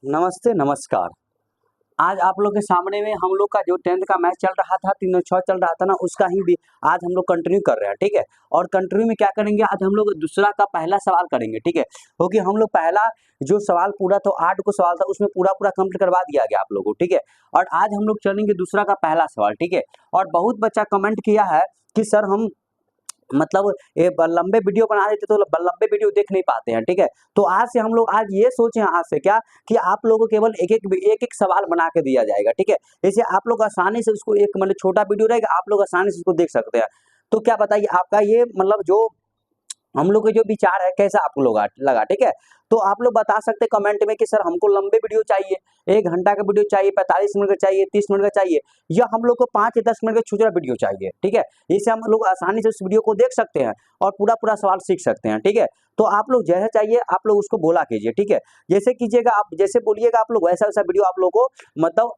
नमस्ते नमस्कार। आज आप लोग के सामने में हम लोग का जो 10th का मैच चल रहा था, 306 चल रहा था ना, उसका ही भी आज हम लोग कंटिन्यू कर रहे हैं, ठीक है। और कंटिन्यू में क्या करेंगे, आज हम लोग दूसरा का पहला सवाल करेंगे, ठीक है। क्योंकि हम लोग पहला जो सवाल पूरा तो 8 को सवाल था, उसमें पूरा कंप्लीट करवा दिया गया आप लोगों को, ठीक है। और आज हम लोग चलेंगे दूसरा का पहला सवाल, ठीक है। और बहुत बच्चा कमेंट किया है कि सर हम मतलब ये लंबे वीडियो बना देते तो लंबे वीडियो देख नहीं पाते हैं, ठीक है। तो आज से हम लोग आज ये सोचे आज से क्या कि आप लोगों को केवल एक एक सवाल बना के दिया जाएगा, ठीक है। जैसे आप लोग आसानी से उसको एक मतलब छोटा वीडियो रहेगा, आप लोग आसानी से उसको देख सकते हैं। तो क्या बताइए आपका ये मतलब जो हम लोग के जो विचार है कैसा आपको लोग लगा, ठीक है। तो आप लोग बता सकते हैं कमेंट में कि सर हमको लंबे वीडियो चाहिए, 1 घंटा का वीडियो चाहिए, 45 मिनट का चाहिए, 30 मिनट का चाहिए, या हम लोग को 5 या 10 मिनट का छोटा वीडियो चाहिए, ठीक है। इससे हम लोग आसानी से उस वीडियो को देख सकते हैं और पूरा सवाल सीख सकते हैं, ठीक है। तो आप लोग जैसा चाहिए आप लोग उसको बोला कीजिए, ठीक है। जैसे कीजिएगा आप, जैसे बोलिएगा आप लोग वैसा वीडियो आप लोग को मतलब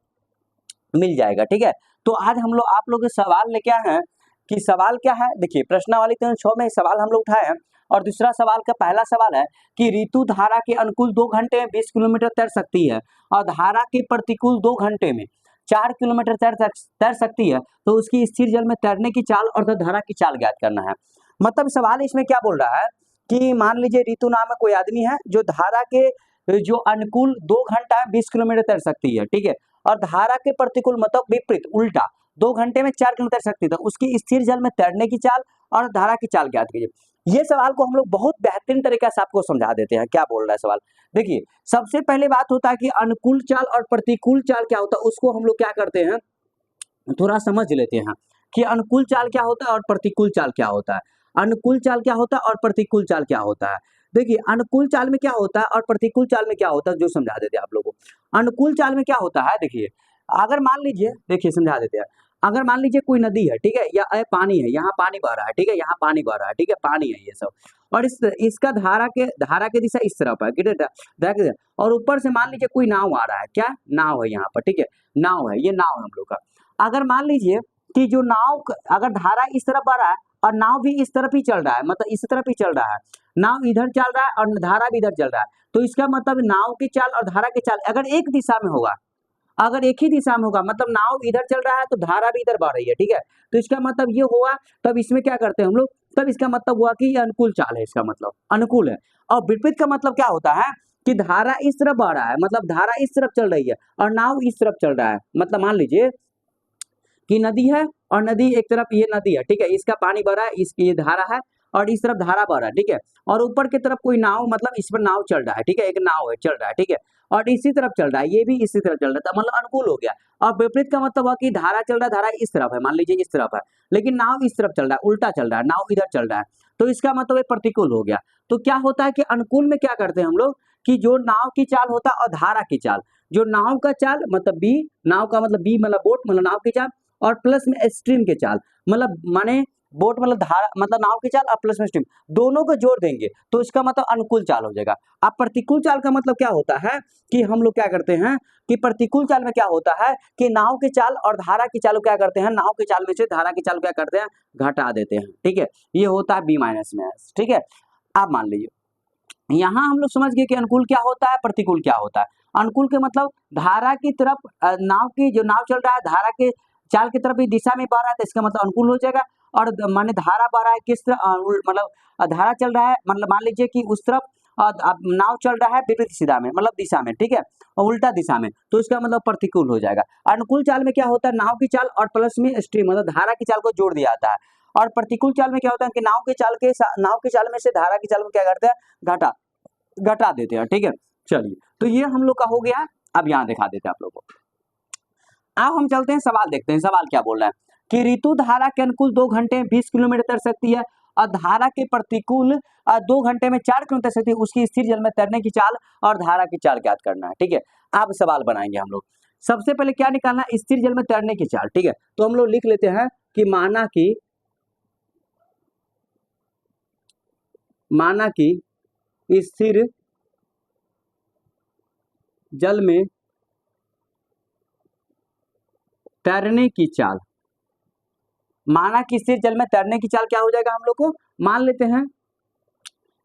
मिल जाएगा, ठीक है। तो आज हम लोग आप लोग के सवाल लेके आए हैं कि सवाल क्या है, देखिए प्रश्नावली 306 में सवाल हम लोग उठाए हैं। और दूसरा सवाल का पहला सवाल है कि ऋतु धारा के अनुकूल 2 घंटे में 20 किलोमीटर तैर सकती है और धारा के प्रतिकूल 2 घंटे में 4 किलोमीटर तैर सकती है, तो उसकी स्थिर जल में तैरने की चाल और धारा की चाल ज्ञात करना है। मतलब सवाल इसमें क्या बोल रहा है कि मान लीजिए ऋतु नाम में कोई आदमी है जो धारा के जो अनुकूल 2 घंटा में 20 किलोमीटर तैर सकती है, ठीक है। और धारा के प्रतिकूल मतलब विपरीत उल्टा 2 घंटे में 4 किलोमीटर तैर सकती है, तो उसकी स्थिर जल में तैरने की चाल और धारा की चाल ज्ञात कीजिए। ये सवाल को हम लोग बहुत बेहतरीन तरीके से आपको समझा देते हैं। क्या बोल रहा है सवाल, देखिए सबसे पहले बात होता है कि अनुकूल चाल और प्रतिकूल चाल क्या होता है, उसको हम लोग क्या करते हैं थोड़ा समझ लेते हैं कि अनुकूल चाल क्या होता है और प्रतिकूल चाल क्या होता है। अनुकूल चाल क्या होता है और प्रतिकूल चाल क्या होता है। देखिए अनुकूल चाल में क्या होता है और प्रतिकूल चाल में क्या होता है, जो समझा देते हैं आप लोगों को। अनुकूल चाल में क्या होता है, देखिए अगर मान लीजिए, देखिए समझा देते हैं। अगर मान लीजिए कोई नदी है, ठीक है, या पानी है, यहाँ पानी बह रहा है, ठीक है, यहाँ पानी बह रहा है, ठीक है, पानी है ये सब। और इसका धारा के दिशा इस तरफ है, देखिए। और ऊपर से मान लीजिए कोई नाव आ रहा है, क्या नाव है यहाँ पर, ठीक है, नाव है, ये नाव है हम लोग का। अगर मान लीजिए कि जो अगर धारा इस तरफ बढ़ रहा है और नाव भी इस तरफ ही चल रहा है, मतलब इस तरफ ही चल रहा है, नाव इधर चल रहा है और धारा भी इधर चल रहा है, तो इसका मतलब नाव की चाल और धारा की चाल अगर एक दिशा में होगा, अगर एक ही दिशा में होगा, मतलब नाव इधर चल रहा है तो धारा भी इधर बढ़ रही है, ठीक है। तो इसका मतलब ये हुआ, तब इसमें क्या करते हैं हम लोग, तब इसका मतलब हुआ कि ये अनुकूल चाल है, इसका मतलब अनुकूल है। और विपरीत का मतलब क्या होता है कि धारा इस तरफ बढ़ रहा है, मतलब धारा इस तरफ चल रही है और नाव इस तरफ चल रहा है। मतलब मान लीजिए कि नदी है और नदी एक तरफ, ये नदी है, ठीक है, इसका पानी बह रहा है, इसकी ये धारा है और इस तरफ धारा बह रहा है, ठीक है। और ऊपर की तरफ कोई नाव, मतलब इस पर नाव चल रहा है, ठीक है, एक नाव है चल रहा है, ठीक है। और इसी तरफ चल रहा है, ये भी इसी तरफ चल रहा था, मतलब अनुकूल हो गया। और विपरीत का मतलब हुआ कि धारा चल रहा है, धारा इस तरफ है, मान लीजिए इस तरफ है, लेकिन नाव इस तरफ चल रहा है, उल्टा चल रहा है, नाव इधर चल रहा है, तो इसका मतलब ये प्रतिकूल हो गया। तो क्या होता है कि अनुकूल में क्या करते हैं हम लोग कि जो नाव की चाल होता है और धारा की चाल, जो नाव का चाल मतलब बी, नाव का मतलब बी मतलब बोट, मतलब नाव की चाल, और प्लस में स्ट्रीम के चाल, मतलब माने बोट मतलब धारा, मतलब नाव की चाल और प्लस में स्ट्रीम, दोनों को जोड़ देंगे तो इसका मतलब अनुकूल चाल हो जाएगा। अब प्रतिकूल चाल का मतलब क्या होता है कि हम लोग क्या करते हैं कि प्रतिकूल चाल में क्या होता है कि नाव की चाल और धारा की चाल क्या करते हैं, नाव की चाल में से धारा की चाल क्या करते हैं, घटा देते हैं, ठीक है। ये होता है बी माइनस में एस, ठीक है। अब मान लीजिए यहाँ हम लोग समझ गए कि अनुकूल क्या होता है, प्रतिकूल क्या होता है। अनुकूल के मतलब धारा की तरफ नाव की जो नाव चल रहा है धारा के चाल की तरफ ही दिशा में बह रहा है, तो इसका मतलब अनुकूल हो जाएगा। और माने धारा बह रहा है किस तरफ, मतलब धारा चल रहा है, मतलब मान लीजिए कि उस तरफ अब नाव चल रहा है विपरीत दिशा में, मतलब दिशा में, ठीक है, और उल्टा दिशा में, तो इसका मतलब प्रतिकूल हो जाएगा। अनुकूल चाल में क्या होता है, नाव की चाल और प्लस में स्ट्रीम मतलब धारा की चाल को जोड़ दिया जाता है। और प्रतिकूल चाल में क्या होता है कि नाव की चाल में से धारा की चाल को क्या करते हैं, घटा देते हैं, ठीक है। चलिए तो ये हम लोग का हो गया। अब यहाँ दिखा देते हैं आप लोगों को। अब हम चलते हैं सवाल देखते हैं, सवाल क्या बोल रहा है कि ऋतु धारा के अनुकूल 2 घंटे में 20 किलोमीटर तैर सकती है और धारा के प्रतिकूल 2 घंटे में 4 किलोमीटर तैर सकती है, उसकी स्थिर जल में तैरने की चाल और धारा की चाल ज्ञात करना है, ठीक है। अब सवाल बनाएंगे हम लोग। सबसे पहले क्या निकालना है, स्थिर जल में तैरने की चाल, ठीक है। तो हम लोग लिख लेते हैं कि माना कि स्थिर जल में तैरने की चाल, माना कि स्थिर जल में तैरने की चाल क्या हो जाएगा, हम लोग को मान लेते हैं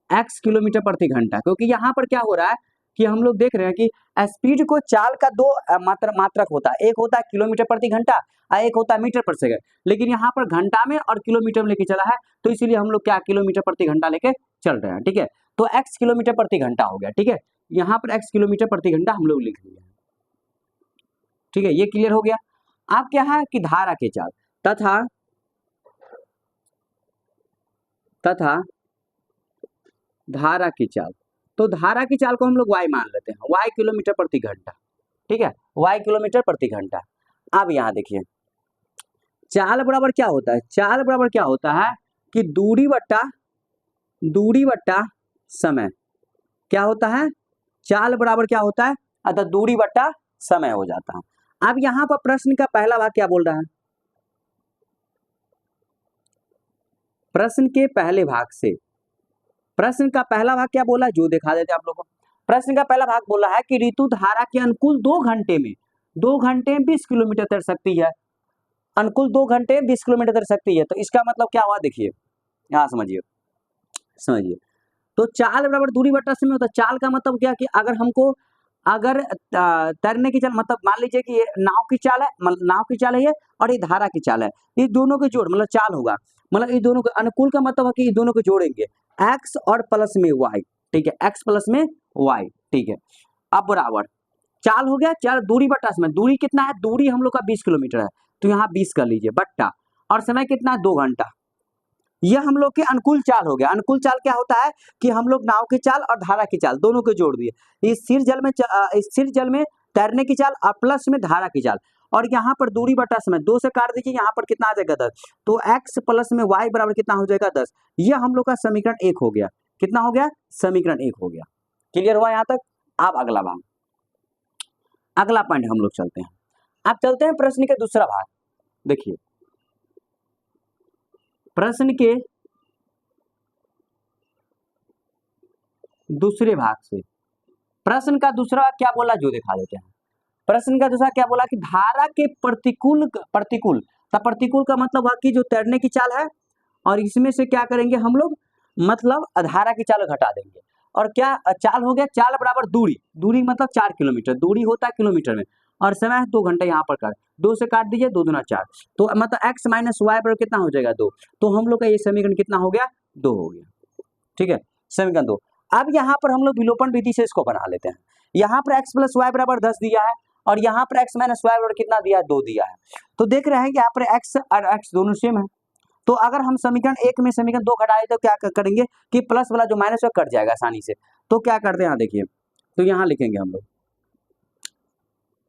x किलोमीटर प्रति घंटा, क्योंकि यहाँ पर क्या हो रहा है कि हम लोग देख रहे हैं कि स्पीड को चाल का दो मात्रक होता है, एक होता है किलोमीटर प्रति घंटा और एक होता है मीटर पर सेकंड, लेकिन यहाँ पर घंटा में और किलोमीटर में लेके चला है, तो इसीलिए हम लोग क्या किलोमीटर प्रति घंटा लेके चल रहे हैं, ठीक है। तो x किलोमीटर प्रति घंटा हो गया, ठीक है, यहाँ पर x किलोमीटर प्रति घंटा हम लोग लिख लिया, ठीक है, ये क्लियर हो गया। अब क्या है कि धारा की चाल तथा धारा की चाल, तो धारा की चाल को हम लोग y मान लेते हैं, y किलोमीटर प्रति घंटा, ठीक है, y किलोमीटर प्रति घंटा। अब यहाँ देखिए चाल बराबर क्या होता है, चाल बराबर क्या होता है कि दूरी बट्टा समय, क्या होता है, चाल बराबर क्या होता है, अतः दूरी बट्टा समय हो जाता है। अब यहाँ पर प्रश्न का पहला भाग क्या बोल रहा है, प्रश्न के पहले भाग से, प्रश्न का पहला भाग क्या बोला जो दिखा देते आप लोगों को। प्रश्न का पहला भाग बोला है कि ऋतु धारा के अनुकूल 2 घंटे में 20 किलोमीटर तैर सकती है, अनुकूल 2 घंटे 20 किलोमीटर तैर सकती है, तो इसका मतलब क्या हुआ देखिए, यहाँ समझिए, तो चाल बराबर दूरी बट्टा समय होता है। चाल का मतलब क्या कि अगर हमको अगर तैरने की चाल, मतलब मान लीजिए कि ये नाव की चाल है, नाव की चाल है ये, और ये धारा की चाल है, ये दोनों के जोड़ मतलब चाल होगा, मतलब ये दोनों के अनुकूल का मतलब है कि ये दोनों को जोड़ेंगे x और प्लस में y, ठीक है, x प्लस में y, ठीक है। अब बराबर चाल हो गया, चाल दूरी बट्टा समय, दूरी कितना है, दूरी हम लोग का 20 किलोमीटर है, तो यहाँ 20 कर लीजिए बट्टा, और समय कितना है 2 घंटा, यह हम लोग के अनुकूल चाल हो गया। अनुकूल चाल क्या होता है कि हम लोग नाव की चाल और धारा की चाल दोनों को जोड़ दिए, स्थिर जल में तैरने की चाल और प्लस में धारा की चाल, और यहाँ पर दूरी बटा समय 2 से काट दीजिए, यहाँ पर कितना आ जाएगा 10, तो x प्लस में y बराबर कितना हो जाएगा 10, यह हम लोग का समीकरण 1 हो गया। कितना हो गया, समीकरण 1 हो गया। क्लियर हुआ यहाँ तक। अब अगला भाग, अगला पॉइंट हम लोग चलते हैं। अब चलते हैं प्रश्न के दूसरा भाग, देखिए प्रश्न के दूसरे भाग से, प्रश्न का दूसरा क्या बोला जो दिखा देते हैं। प्रश्न का दूसरा क्या बोला कि धारा के प्रतिकूल का मतलब हुआ कि जो तैरने की चाल है, और इसमें से क्या करेंगे हम लोग, मतलब धारा की चाल घटा देंगे, और क्या चाल हो गया, चाल बराबर दूरी मतलब 4 किलोमीटर, दूरी होता है किलोमीटर में, और समय है 2 घंटे, यहाँ पर 2 से काट दीजिए, 2 दूना 4, तो मतलब x माइनस वाई बराबर कितना हो जाएगा 2, तो हम लोग का ये समीकरण कितना हो गया 2 हो गया, ठीक है, समीकरण 2। अब यहाँ पर हम लोग विलोपन विधि से इसको बना लेते हैं। यहाँ पर x प्लस वाई बराबर 10 दिया है, और यहाँ पर x माइनस वाई बराबर कितना दिया है 2 दिया है, तो देख रहे हैं कि यहाँ पर x और x दोनों सेम है, तो अगर हम समीकरण 1 में समीकरण 2 घटाए तो क्या करेंगे कि प्लस वाला जो माइनस है कट जाएगा आसानी से, तो क्या करते हैं यहाँ देखिए, तो यहाँ लिखेंगे हम लोग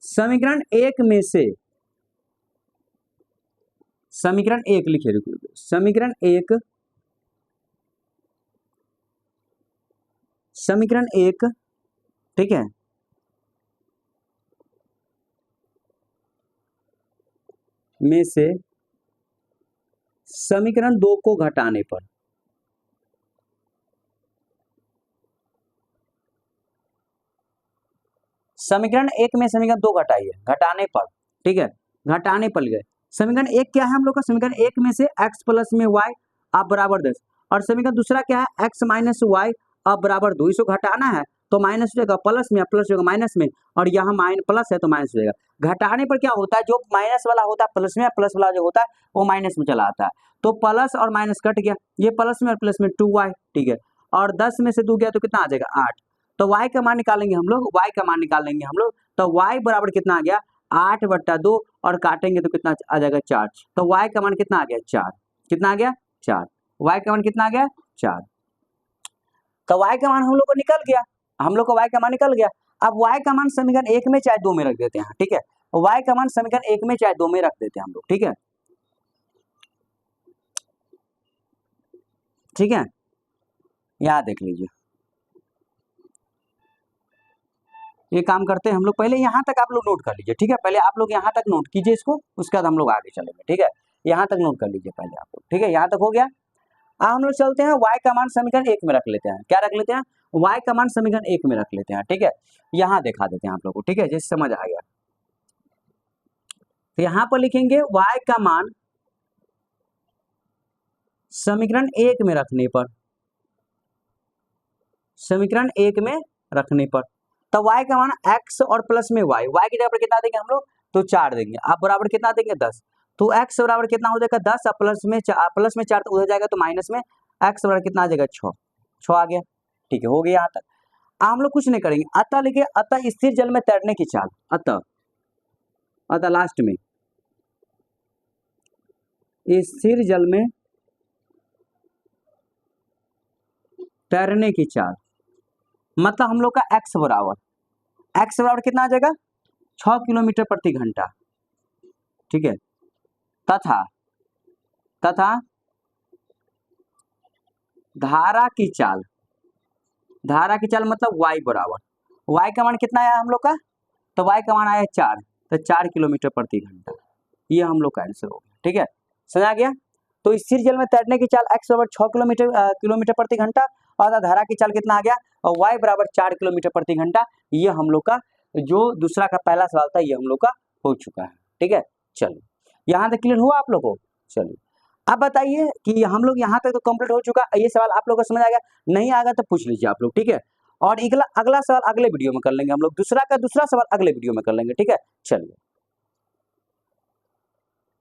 समीकरण 1 में से, समीकरण 1 लिखे, समीकरण 1, ठीक है, में से समीकरण 2 को घटाने पर, समीकरण 1 में समीकरण 2 घटाइए, घटाने पर, ठीक है, घटाने पर गए, समीकरण 1 क्या है हम लोग का, समीकरण 1 में से x प्लस में y अब बराबर 10, और समीकरण दूसरा क्या है x माइनस वाई अब बराबर 2, इसको घटाना है तो माइनस हो जाएगा, प्लस में प्लस होगा माइनस में, और यहाँ प्लस है तो माइनस हो जाएगा। घटाने पर क्या होता है, जो माइनस वाला होता है प्लस में, प्लस वाला जो होता है वो माइनस में चला आता है, तो प्लस और माइनस कट गया, ये प्लस में और प्लस में 2y, ठीक है, और 10 में से 2 गया तो कितना आ जाएगा 8, तो y का मान निकालेंगे हम लोग, y का मान निकालेंगे हम लोग, तो y बराबर कितना आ गया 8/2, और काटेंगे तो कितना आ जाएगा 4, तो y का मान कितना आ गया 4, कितना आ गया 4, y का मान कितना आ गया 4, तो y का मान हम लोग को निकल गया, हम लोग को y का मान निकल गया। अब y का मान समीकरण 1 में चाहे 2 में रख देते हैं, ठीक है, y का मान समीकरण 1 में चाहे 2 में रख देते हैं हम लोग, ठीक है, ठीक है, यहाँ देख लीजिए, ये काम करते हैं हम लोग, पहले यहाँ तक आप लोग नोट कर लीजिए, ठीक है, पहले आप लोग यहाँ तक नोट कीजिए इसको, उसके बाद हम लोग आगे चलेंगे, ठीक है, यहाँ तक नोट कर लीजिए पहले आप लोग, ठीक है, यहाँ तक हो गया। अब हम लोग चलते हैं y का मान समीकरण 1 में रख लेते हैं, क्या रख लेते हैं, y का मान समीकरण 1 में रख लेते हैं, ठीक है, यहाँ दिखा देते हैं आप लोग को, ठीक है, जैसे समझ आ गया, तो यहाँ पर लिखेंगे y का मान समीकरण 1 में रखने पर, समीकरण 1 में रखने पर, तो y का मान x और प्लस में y, y की जगह पर कितना देंगे हम लोग, तो 4 देंगे। अब बराबर कितना देंगे 10, तो x बराबर कितना हो जाएगा 10 और प्लस में 4 तो उधर जाएगा तो माइनस में x बराबर कितना आ जाएगा 6 आ गया। ठीक है, हो गया यहाँ तक। हम लोग कुछ नहीं करेंगे, अतः लिखे, अतः स्थिर जल में तैरने की चाल, अतः लास्ट में स्थिर जल में तैरने की चाल, मतलब हम लोग का x बराबर कितना आ जाएगा 6 किलोमीटर प्रति घंटा। ठीक है, तथा धारा की चाल मतलब y बराबर, y का मान कितना आया हम लोग का, तो y का मान आया 4, तो 4 किलोमीटर प्रति घंटा। ये हम लोग का आंसर हो गया। ठीक है, समझ आ गया। तो स्थिर जल में तैरने की चाल x बराबर 6 किलोमीटर प्रति घंटा और धारा की चाल कितना आ गया, और y बराबर 4 किलोमीटर प्रति घंटा। ये हम लोग का जो दूसरा का पहला सवाल था ये हम लोग का हो चुका है। ठीक है, चलिए यहाँ तक क्लियर हुआ आप लोग को। चलिए अब बताइए कि हम लोग यहाँ तक तो कंप्लीट हो चुका, ये सवाल आप लोग को समझ आ गया, नहीं आएगा तो पूछ लीजिए आप लोग। ठीक है, और अगला सवाल अगले वीडियो में कर लेंगे हम लोग, दूसरा सवाल अगले वीडियो में कर लेंगे। ठीक है, चलिए।